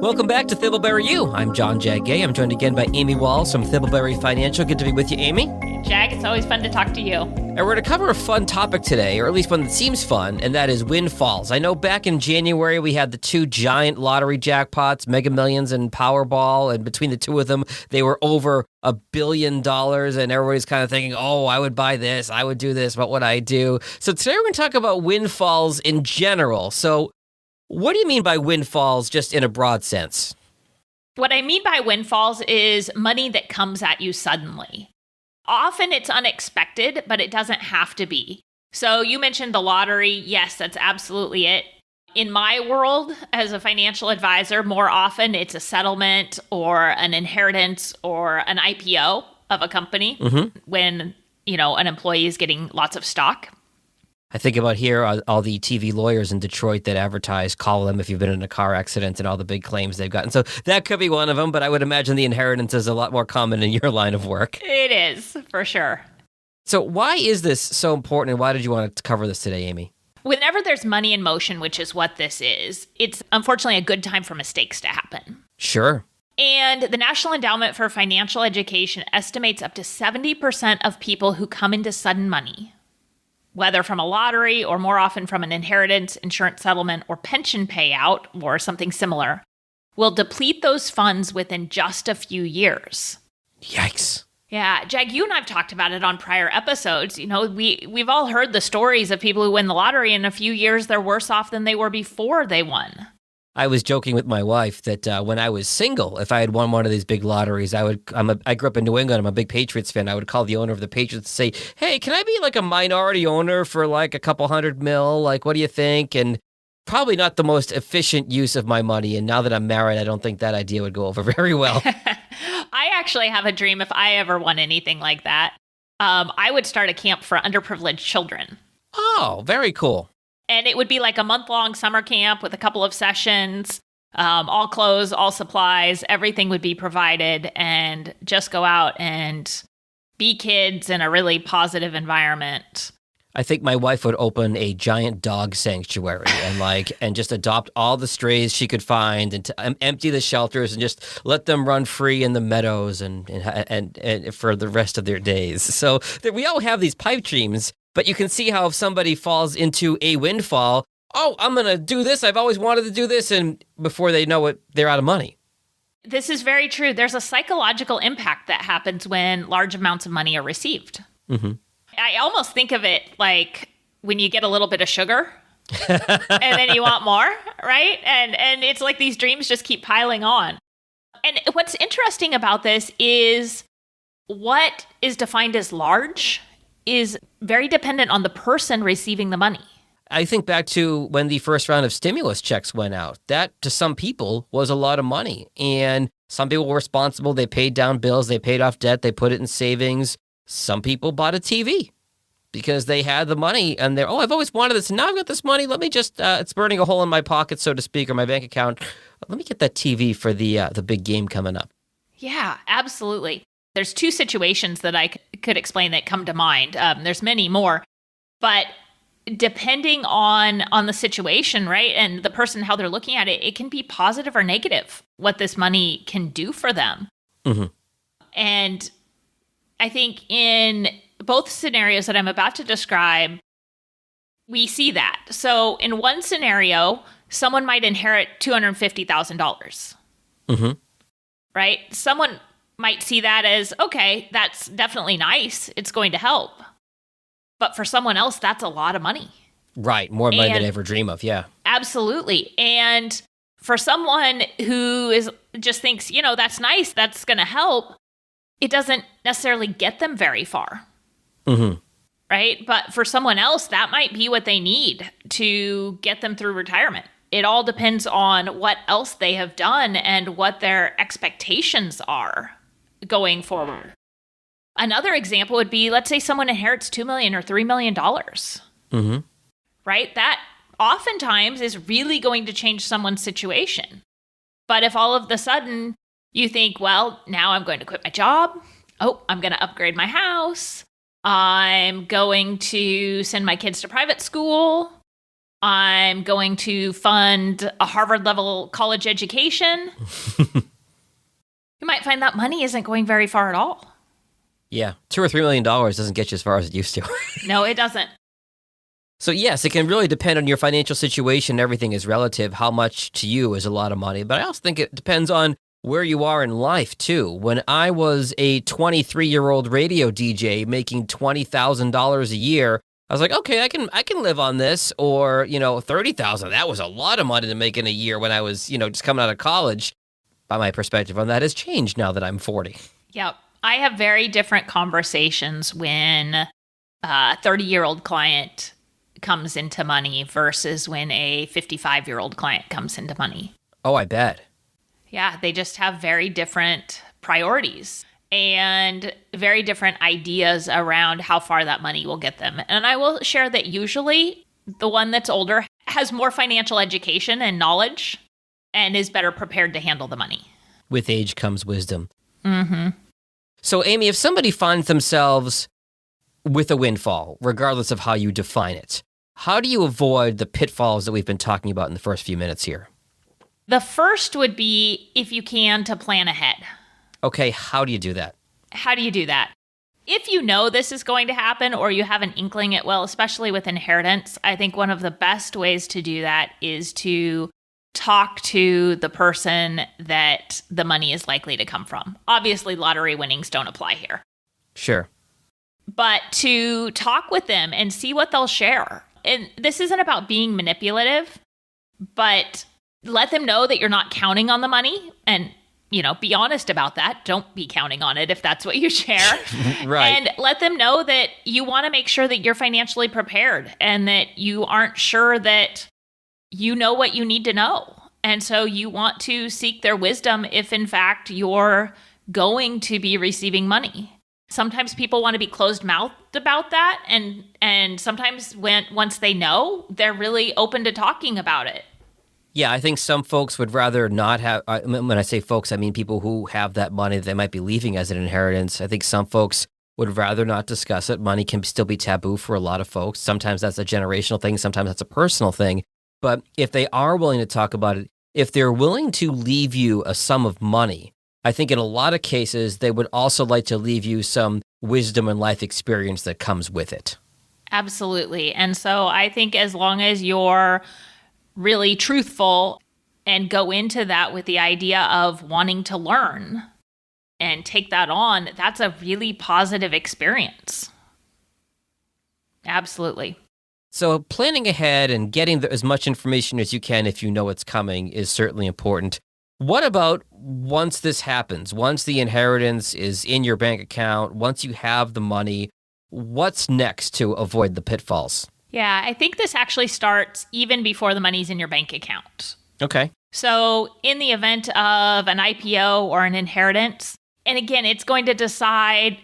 Welcome back to Thimbleberry U. I'm Jon Gay. I'm joined again by Amy Walls from Thimbleberry Financial. Good to be with you, Amy. Jag, it's always fun to talk to you. And we're going to cover a fun topic today, or at least one that seems fun, and that is windfalls. I know back in January we had the two giant lottery jackpots, Mega Millions and Powerball, and between the two of them, they were over $1 billion, and everybody's kind of thinking, oh, I would buy this, I would do this, what would I do? So today we're going to talk about windfalls in general. So what do you mean by windfalls just in a broad sense? What I mean by windfalls is money that comes at you suddenly. Often it's unexpected, but it doesn't have to be. So you mentioned the lottery. Yes, that's absolutely it. In my world, as a financial advisor, more often it's a settlement or an inheritance or an IPO of a company when, an employee is getting lots of stock. I think about here, all the TV lawyers in Detroit that advertise, call them if you've been in a car accident and all the big claims they've gotten. So that could be one of them, but I would imagine the inheritance is a lot more common in your line of work. It is, for sure. So why is this so important, and why did you want to cover this today, Amy? Whenever there's money in motion, which is what this is, it's unfortunately a good time for mistakes to happen. Sure. And the National Endowment for Financial Education estimates up to 70% of people who come into sudden money, whether from a lottery or more often from an inheritance, insurance settlement, or pension payout, or something similar, will deplete those funds within just a few years. Yikes. Yeah, Jag, you and I have talked about it on prior episodes. We've all heard the stories of people who win the lottery, and in a few years they're worse off than they were before they won. I was joking with my wife that when I was single, if I had won one of these big lotteries, I grew up in New England. I'm a big Patriots fan. I would call the owner of the Patriots and say, hey, can I be like a minority owner for like a couple $100 million? Like, what do you think? And probably not the most efficient use of my money. And now that I'm married, I don't think that idea would go over very well. I actually have a dream if I ever won anything like that. I would start a camp for underprivileged children. Oh, very cool. And it would be like a month-long summer camp with a couple of sessions, all clothes, all supplies, everything would be provided, and just go out and be kids in a really positive environment. I think my wife would open a giant dog sanctuary and just adopt all the strays she could find and to empty the shelters and just let them run free in the meadows and for the rest of their days. So we all have these pipe dreams. But you can see how if somebody falls into a windfall, oh, I'm going to do this. I've always wanted to do this. And before they know it, they're out of money. This is very true. There's a psychological impact that happens when large amounts of money are received. Mm-hmm. I almost think of it like when you get a little bit of sugar and then you want more, right? And it's like these dreams just keep piling on. And what's interesting about this is what is defined as large is very dependent on the person receiving the money. I think back to when the first round of stimulus checks went out. That, to some people, was a lot of money. And some people were responsible. They paid down bills. They paid off debt. They put it in savings. Some people bought a TV because they had the money. And they're, I've always wanted this. Now I've got this money. Let me just, it's burning a hole in my pocket, so to speak, or my bank account. Let me get that TV for the big game coming up. Yeah, absolutely. There's two situations that I could explain that come to mind. There's many more, but depending on the situation, right, and the person, how they're looking at it, it can be positive or negative what this money can do for them. Mm-hmm. And I think in both scenarios that I'm about to describe, we see that. So in one scenario, someone might inherit $250,000, right? Someone might see that as, okay, that's definitely nice. It's going to help. But for someone else, that's a lot of money. Right. More money than I ever dream of. Yeah. Absolutely. And for someone who just thinks, that's nice, that's going to help, it doesn't necessarily get them very far. Mm-hmm. Right. But for someone else, that might be what they need to get them through retirement. It all depends on what else they have done and what their expectations are going forward. Another example would be, let's say someone inherits $2 million or $3 million, right? That oftentimes is really going to change someone's situation. But if all of a sudden you think, well, now I'm going to quit my job. Oh, I'm going to upgrade my house. I'm going to send my kids to private school. I'm going to fund a Harvard level college education, you might find that money isn't going very far at all. Yeah, $2 or $3 million doesn't get you as far as it used to. No, it doesn't. So yes, it can really depend on your financial situation. Everything is relative. How much to you is a lot of money? But I also think it depends on where you are in life too. When I was a 23-year-old radio DJ making $20,000 a year, I was like, okay, I can live on this. Or, $30,000. That was a lot of money to make in a year when I was, just coming out of college. But my perspective on that has changed now that I'm 40. Yep. I have very different conversations when a 30-year-old client comes into money versus when a 55-year-old client comes into money. Oh, I bet. Yeah, they just have very different priorities and very different ideas around how far that money will get them. And I will share that usually the one that's older has more financial education and knowledge and is better prepared to handle the money. With age comes wisdom. Mm-hmm. So, Amy, if somebody finds themselves with a windfall, regardless of how you define it, how do you avoid the pitfalls that we've been talking about in the first few minutes here? The first would be, if you can, to plan ahead. Okay, how do you do that? How do you do that? If you know this is going to happen or you have an inkling it will, especially with inheritance, I think one of the best ways to do that is to talk to the person that the money is likely to come from. Obviously, lottery winnings don't apply here. Sure. But to talk with them and see what they'll share. And this isn't about being manipulative, but let them know that you're not counting on the money and, be honest about that. Don't be counting on it if that's what you share. Right. And let them know that you want to make sure that you're financially prepared and that you aren't sure that you know what you need to know. And so you want to seek their wisdom if, in fact, you're going to be receiving money. Sometimes people want to be closed-mouthed about that. And sometimes once they know, they're really open to talking about it. Yeah, I think some folks would rather not have, when I say folks, I mean people who have that money that they might be leaving as an inheritance. I think some folks would rather not discuss it. Money can still be taboo for a lot of folks. Sometimes that's a generational thing. Sometimes that's a personal thing. But if they are willing to talk about it, if they're willing to leave you a sum of money, I think in a lot of cases, they would also like to leave you some wisdom and life experience that comes with it. Absolutely. And so I think as long as you're really truthful and go into that with the idea of wanting to learn and take that on, that's a really positive experience. Absolutely. So planning ahead and getting as much information as you can if you know it's coming is certainly important. What about once this happens, once the inheritance is in your bank account, once you have the money, what's next to avoid the pitfalls? Yeah, I think this actually starts even before the money's in your bank account. Okay. So in the event of an IPO or an inheritance, and again, it's going to depend,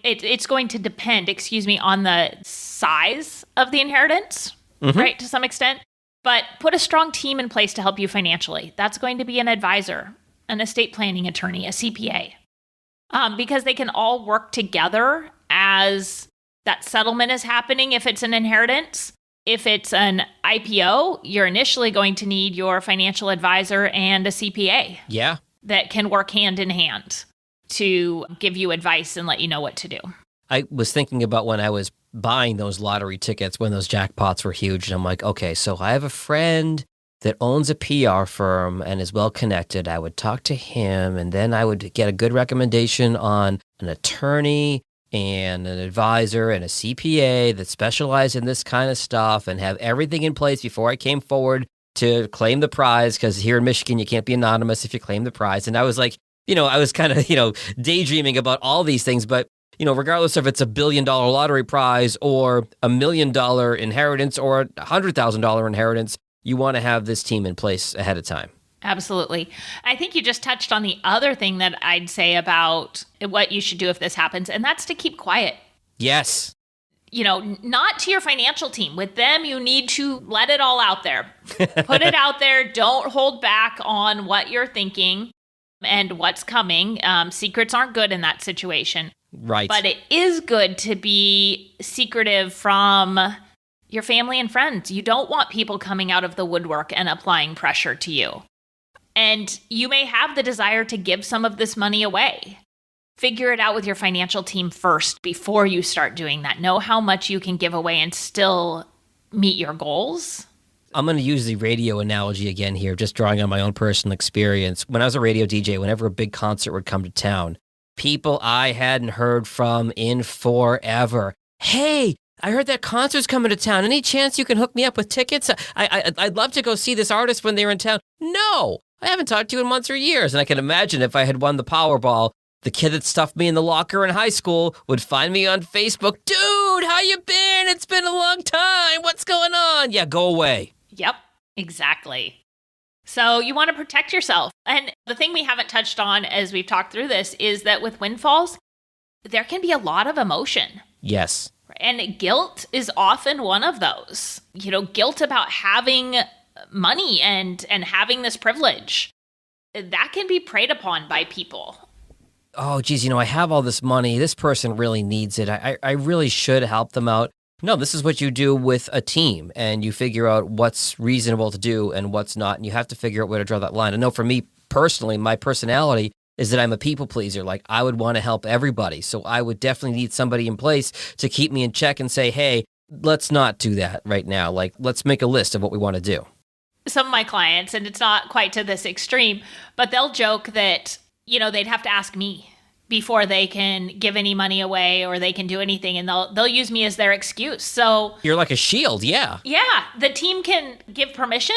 on the size of the inheritance, right, to some extent. But put a strong team in place to help you financially. That's going to be an advisor, an estate planning attorney, a CPA, because they can all work together as that settlement is happening if it's an inheritance. If it's an IPO, you're initially going to need your financial advisor and a CPA. Yeah. That can work hand in hand to give you advice and let you know what to do. I was thinking about when I was buying those lottery tickets when those jackpots were huge. And I'm like, okay, so I have a friend that owns a PR firm and is well connected. I would talk to him and then I would get a good recommendation on an attorney and an advisor and a CPA that specialize in this kind of stuff and have everything in place before I came forward to claim the prize, because here in Michigan, you can't be anonymous if you claim the prize. And I was like, I was kind of, daydreaming about all these things. But, regardless if it's $1 billion lottery prize or $1 million inheritance or $100,000 inheritance, you want to have this team in place ahead of time. Absolutely. I think you just touched on the other thing that I'd say about what you should do if this happens, and that's to keep quiet. Yes. Not to your financial team. With them, you need to let it all out there. Put it out there. Don't hold back on what you're thinking and what's coming. Secrets aren't good in that situation. Right. But it is good to be secretive from your family and friends. You don't want people coming out of the woodwork and applying pressure to you. And you may have the desire to give some of this money away. Figure it out with your financial team first before you start doing that. Know how much you can give away and still meet your goals. I'm going to use the radio analogy again here, just drawing on my own personal experience. When I was a radio DJ, whenever a big concert would come to town, people I hadn't heard from in forever. Hey, I heard that concert's coming to town. Any chance you can hook me up with tickets? I'd love to go see this artist when they're in town. No, I haven't talked to you in months or years. And I can imagine if I had won the Powerball, the kid that stuffed me in the locker in high school would find me on Facebook. Dude, how you been? It's been a long time. What's going on? Yeah, go away. Yep, exactly. So you want to protect yourself. And the thing we haven't touched on as we've talked through this is that with windfalls, there can be a lot of emotion. Yes. And guilt is often one of those. Guilt about having money and having this privilege. That can be preyed upon by people. Oh, geez, I have all this money. This person really needs it. I really should help them out. No, this is what you do with a team, and you figure out what's reasonable to do and what's not, and you have to figure out where to draw that line. I know for me personally, my personality is that I'm a people pleaser. Like, I would want to help everybody, so I would definitely need somebody in place to keep me in check and say, hey, let's not do that right now. Like, let's make a list of what we want to do. Some of my clients, and it's not quite to this extreme, but they'll joke that, they'd have to ask me before they can give any money away or they can do anything, and they'll use me as their excuse. So you're like a shield, yeah. Yeah, the team can give permission,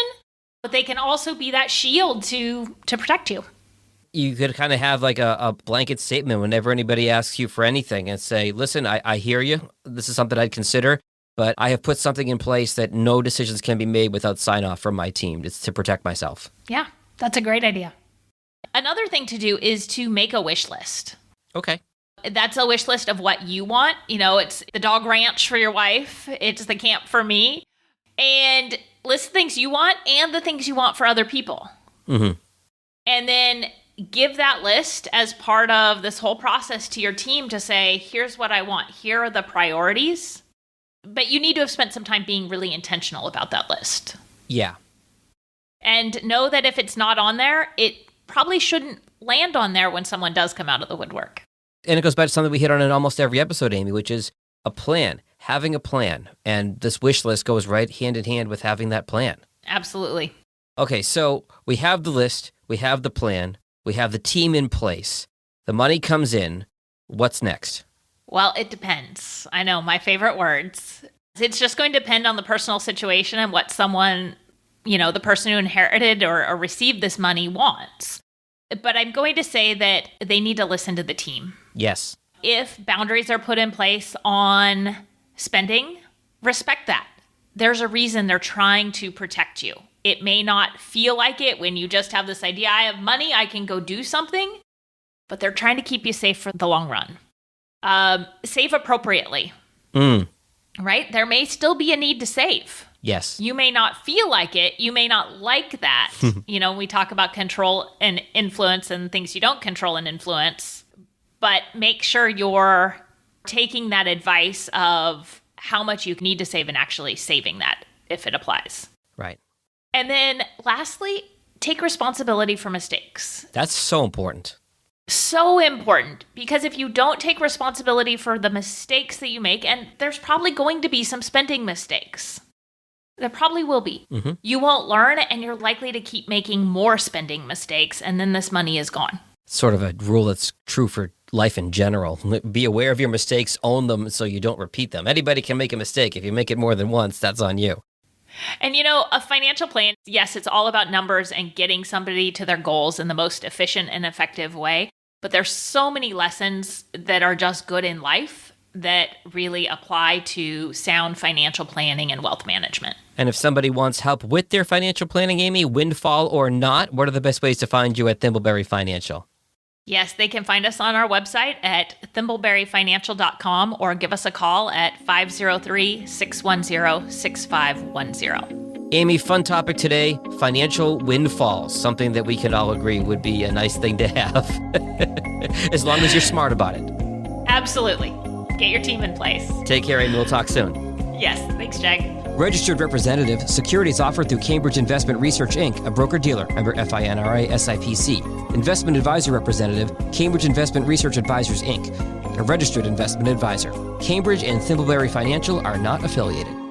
but they can also be that shield to protect you. You could kind of have like a blanket statement whenever anybody asks you for anything and say, listen, I hear you. This is something I'd consider, but I have put something in place that no decisions can be made without sign off from my team. It's to protect myself. Yeah, that's a great idea. Another thing to do is to make a wish list. Okay. That's a wish list of what you want. It's the dog ranch for your wife. It's the camp for me. And list the things you want and the things you want for other people. Mm-hmm. And then give that list as part of this whole process to your team to say, here's what I want. Here are the priorities. But you need to have spent some time being really intentional about that list. Yeah. And know that if it's not on there, it probably shouldn't land on there when someone does come out of the woodwork. And it goes back to something we hit on in almost every episode, Amy, which is a plan, having a plan. And this wish list goes right hand in hand with having that plan. Absolutely. Okay, so we have the list, we have the plan, we have the team in place. The money comes in. What's next? Well, it depends. I know, my favorite words. It's just going to depend on the personal situation and what someone, the person who inherited or received this money wants. But I'm going to say that they need to listen to the team. Yes. If boundaries are put in place on spending, respect that. There's a reason they're trying to protect you. It may not feel like it when you just have this idea, I have money, I can go do something, but they're trying to keep you safe for the long run. Save appropriately. Right? There may still be a need to save. Yes. You may not feel like it. You may not like that. We talk about control and influence and things you don't control and influence, but make sure you're taking that advice of how much you need to save and actually saving that if it applies. Right. And then lastly, take responsibility for mistakes. That's so important. So important, because if you don't take responsibility for the mistakes that you make, and there's probably going to be some spending mistakes. There probably will be. Mm-hmm. You won't learn, and you're likely to keep making more spending mistakes, and then this money is gone. Sort of a rule that's true for life in general. Be aware of your mistakes, own them so you don't repeat them. Anybody can make a mistake. If you make it more than once, that's on you. And a financial plan, yes, it's all about numbers and getting somebody to their goals in the most efficient and effective way. But there's so many lessons that are just good in life that really apply to sound financial planning and wealth management. And if somebody wants help with their financial planning, Amy, Windfall or not, what are the best ways to find you at Thimbleberry Financial? Yes, they can find us on our website at thimbleberryfinancial.com or give us a call at 503-610-6510. Amy, fun topic today, financial windfalls, something that we can all agree would be a nice thing to have, as long as you're smart about it. Absolutely. Get your team in place. Take care, Amy. We'll talk soon. Yes. Thanks, Jag. Registered representative. Securities offered through Cambridge Investment Research, Inc., a broker-dealer, member FINRA SIPC. Investment advisor representative. Cambridge Investment Research Advisors, Inc., a registered investment advisor. Cambridge and Thimbleberry Financial are not affiliated.